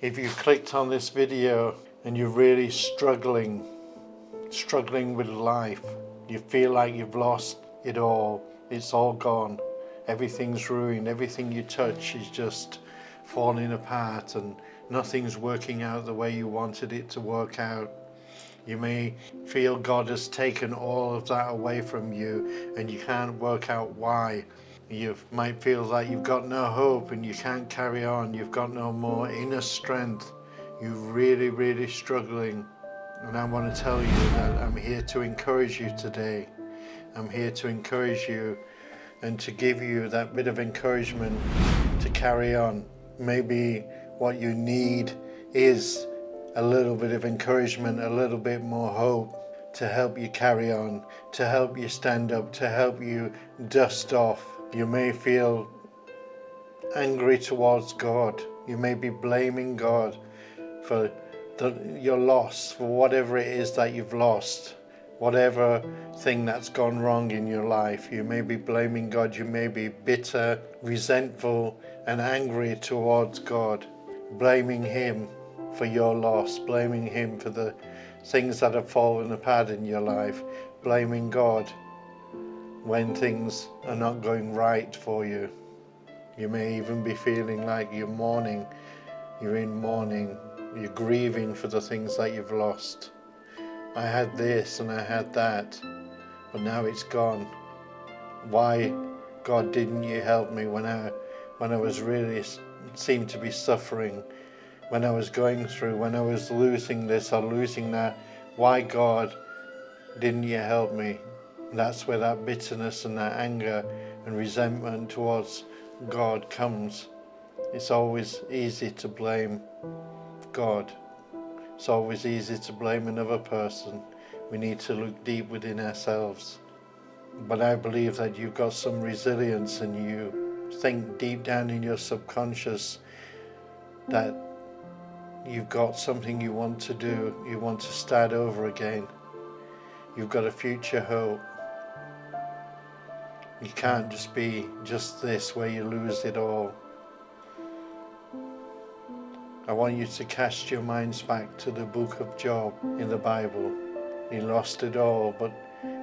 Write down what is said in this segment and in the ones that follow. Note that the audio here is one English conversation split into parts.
If you clicked on this video and you're really struggling with life, you feel like you've lost it all, it's all gone, everything's ruined, everything you touch is just falling apart and nothing's working out the way you wanted it to work out. You may feel God has taken all of that away from you and you can't work out why. You might feel that you've got no hope and you can't carry on, you've got no more inner strength, you're really struggling. And I want to tell you that I'm here to encourage you today. I'm here to encourage you and to give you that bit of encouragement to carry on. Maybe what you need is a little bit of encouragement, a little bit more hope to help you carry on, to help you stand up, to help you dust off. You may feel angry towards God. You may be blaming God for your loss, for whatever it is that you've lost, whatever thing that's gone wrong in your life. You may be blaming God. You may be bitter, resentful, and angry towards God, blaming Him for your loss, blaming Him for the things that have fallen apart in your life, blaming God when things are not going right for you. You may even be feeling like you're mourning, you're in mourning, you're grieving for the things that you've lost. I had this and I had that, but now it's gone. Why, God, didn't you help me when I was really seemed to be suffering, when I was going through, when I was losing this or losing that? Why, God, didn't you help me? And that's where that bitterness and that anger and resentment towards God comes. It's always easy to blame God. It's always easy to blame another person. We need to look deep within ourselves. But I believe that you've got some resilience and you think deep down in your subconscious that you've got something you want to do. You want to start over again. You've got a future hope. You can't just be just this where you lose it all. I want you to cast your minds back to the book of Job in the Bible. He lost it all, but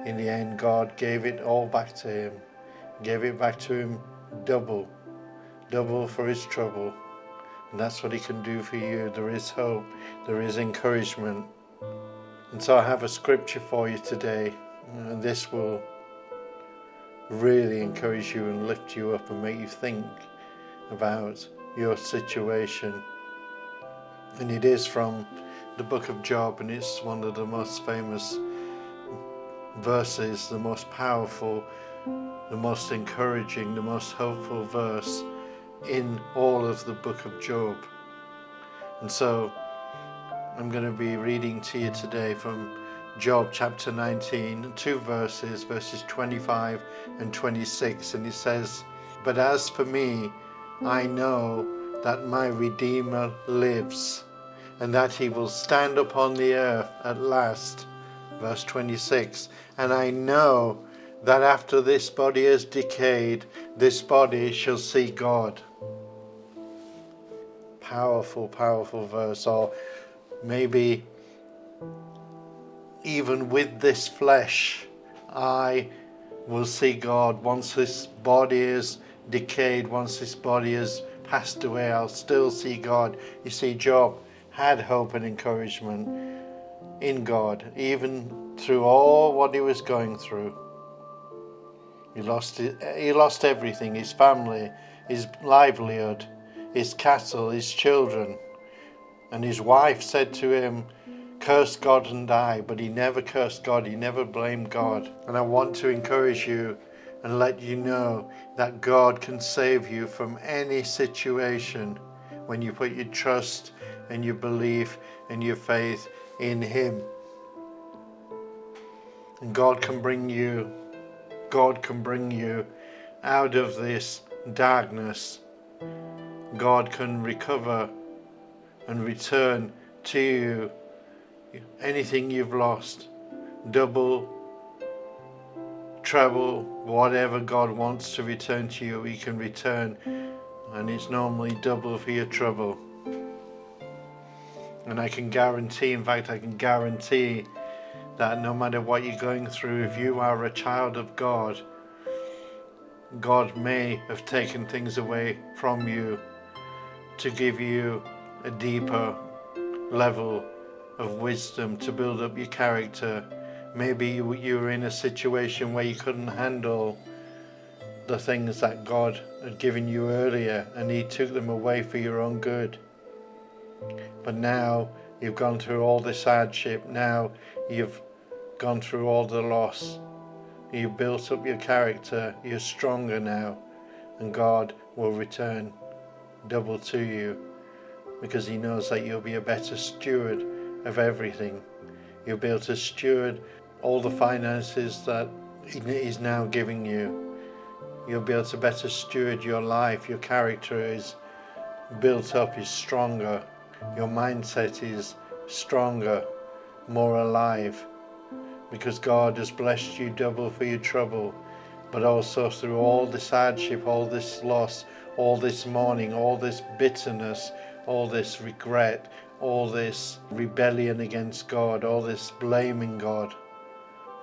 in the end God gave it all back to him. Gave it back to him double for his trouble. And that's what He can do for you. There is hope, there is encouragement. And so I have a scripture for you today, and this will really encourage you and lift you up and make you think about your situation. And it is from the book of Job, and it's one of the most famous verses, the most powerful, the most encouraging, the most hopeful verse in all of the book of Job. And so I'm going to be reading to you today from Job chapter 19, two verses 25 and 26, and it says, "But as for me, I know that my Redeemer lives, and that He will stand upon the earth at last." Verse 26, "And I know that after this body is decayed, this body shall see God." Powerful verse. Or maybe, even with this flesh, I will see God. Once this body is decayed, once this body is passed away, I'll still see God. You see, Job had hope and encouragement in God, even through all what he was going through. He lost everything, his family, his livelihood, his cattle, his children. And his wife said to him, "Curse God and die." But he never cursed God, he never blamed God. And I want to encourage you and let you know that God can save you from any situation when you put your trust and your belief and your faith in Him. And God can bring you out of this darkness. God can recover and return to you anything you've lost, double, treble, whatever God wants to return to you, He can return, and it's normally double for your trouble. And I can guarantee, in fact, I can guarantee that no matter what you're going through, if you are a child of God, God may have taken things away from you to give you a deeper level of wisdom, to build up your character. Maybe you were in a situation where you couldn't handle the things that God had given you earlier, and He took them away for your own good. But now you've gone through all this hardship, now you've gone through all the loss, you've built up your character, you're stronger now, and God will return double to you, because He knows that you'll be a better steward of everything. You'll be able to steward all the finances that He's now giving you. You'll be able to better steward your life. Your character is built up, is stronger. Your mindset is stronger, more alive, because God has blessed you double for your trouble. But also through all this hardship, all this loss, all this mourning, all this bitterness, all this regret, all this rebellion against God, all this blaming God,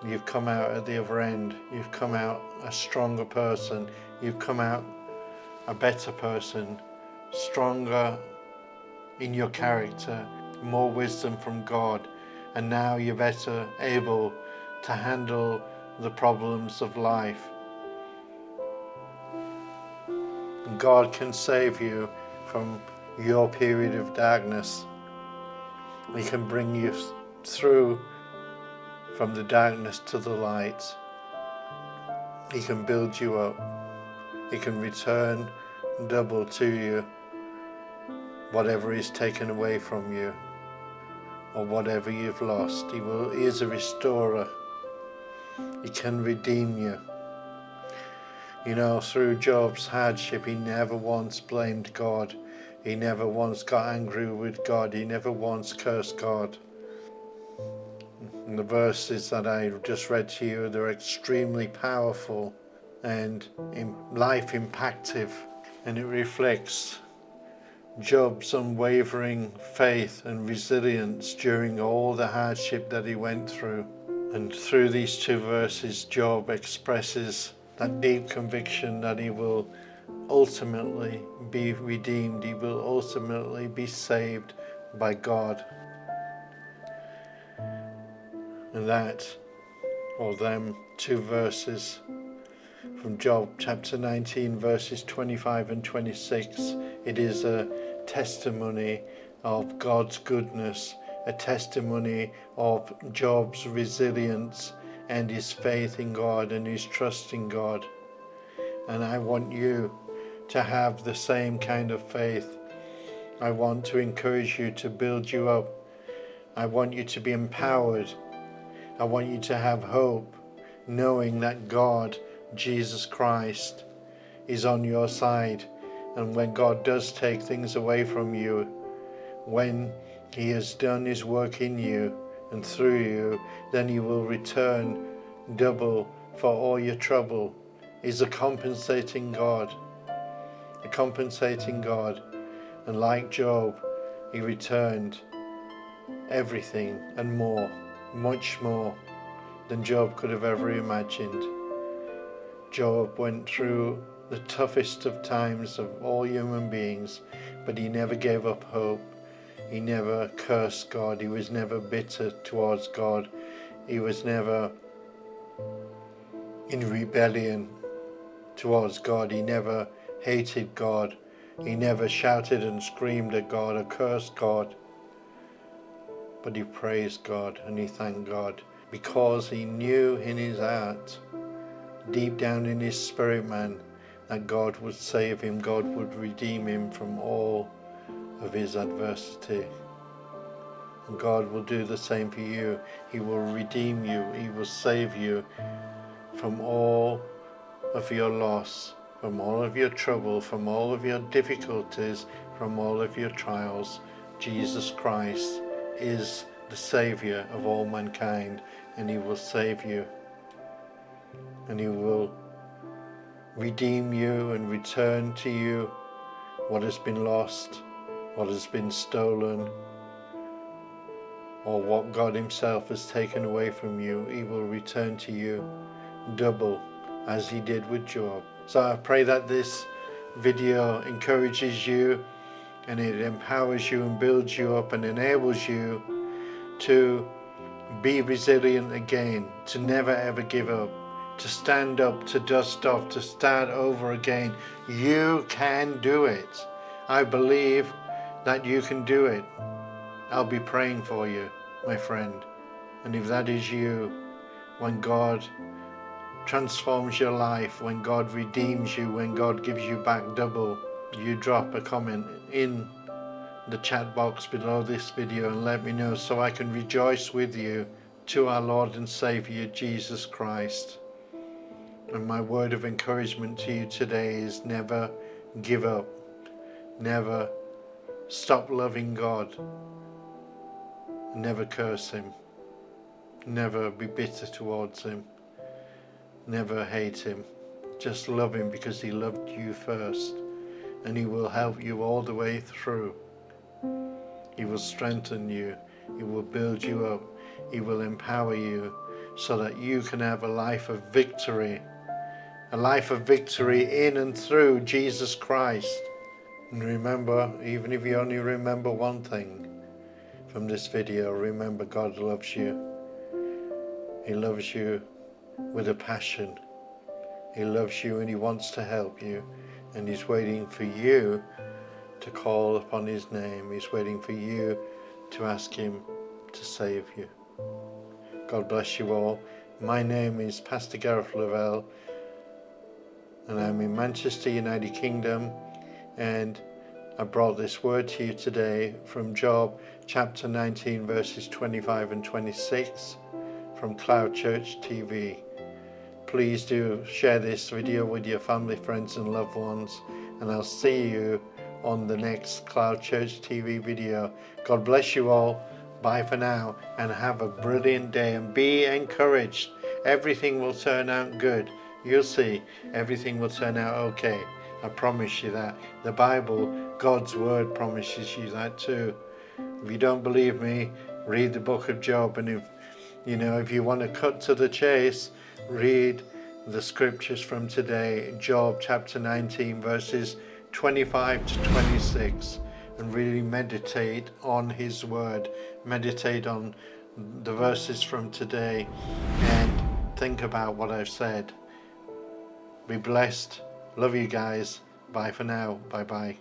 you've come out at the other end. You've come out a stronger person. You've come out a better person, stronger in your character, more wisdom from God, and now you're better able to handle the problems of life. God can save you from your period of darkness. He can bring you through from the darkness to the light. He can build you up. He can return double to you whatever is taken away from you, or whatever you've lost. He is a restorer. He can redeem you. You know, through Job's hardship, he never once blamed God. He never once got angry with God. He never once cursed God. And the verses that I just read to you, they're extremely powerful and life impactive, and it reflects Job's unwavering faith and resilience during all the hardship that he went through. And through these two verses, Job expresses that deep conviction that he will ultimately be redeemed. He will ultimately be saved by God. And that, or them two verses from Job chapter 19 verses 25 and 26, it is a testimony of God's goodness, a testimony of Job's resilience and his faith in God and his trust in God. And I want you to have the same kind of faith. I want to encourage you, to build you up. I want you to be empowered. I want you to have hope, knowing that God, Jesus Christ, is on your side. And when God does take things away from you, when He has done His work in you and through you, then He will return double for all your trouble. He's a compensating God. A compensating God. And like Job, he returned everything and more, much more than Job could have ever imagined. Job went through the toughest of times of all human beings, but he never gave up hope. He never cursed God. He was never bitter towards God. He was never in rebellion towards God. He never hated God. He never shouted and screamed at God or cursed God. But he praised God and he thanked God, because he knew in his heart, deep down in his spirit man, that God would save him, God would redeem him from all of his adversity. And God will do the same for you. He will redeem you. He will save you from all of your loss, from all of your trouble, from all of your difficulties, from all of your trials. Jesus Christ is the Saviour of all mankind, and He will save you. And He will redeem you and return to you what has been lost, what has been stolen, or what God himself has taken away from you, he will return to you double, as he did with Job. So I pray that this video encourages you, and it empowers you and builds you up and enables you to be resilient again, to never ever give up, to stand up, to dust off, to start over again. You can do it. I believe that you can do it. I'll be praying for you, my friend. And if that is you, when God transforms your life, when God redeems you, when God gives you back double, you drop a comment in the chat box below this video and let me know, so I can rejoice with you to our Lord and Savior Jesus Christ. And my word of encouragement to you today is never give up. Never stop loving God. Never curse him. Never be bitter towards him. Never hate him. Just love him because he loved you first. And he will help you all the way through. He will strengthen you. He will build you up. He will empower you so that you can have a life of victory. A life of victory in and through Jesus Christ. And remember, even if you only remember one thing from this video, remember God loves you. He loves you with a passion. He loves you and he wants to help you. And he's waiting for you to call upon his name. He's waiting for you to ask him to save you. God bless you all. My name is Pastor Gareth Lavelle, and I'm in Manchester, United Kingdom, and I brought this word to you today from Job chapter 19 verses 25 and 26 from CloudChurch TV. Please do share this video with your family, friends and loved ones, and I'll see you on the next CloudChurch TV video. God bless you all. Bye for now, and have a brilliant day, and be encouraged. Everything will turn out good. You'll see, everything will turn out okay. I promise you that. The Bible, God's word, promises you that too. If you don't believe me, read the book of Job, and if you want to cut to the chase, read the scriptures from today, Job chapter 19 verses 25 to 26, and really meditate on his word. Meditate on the verses from today and think about what I've said. Be blessed. Love you guys. Bye for now. Bye bye.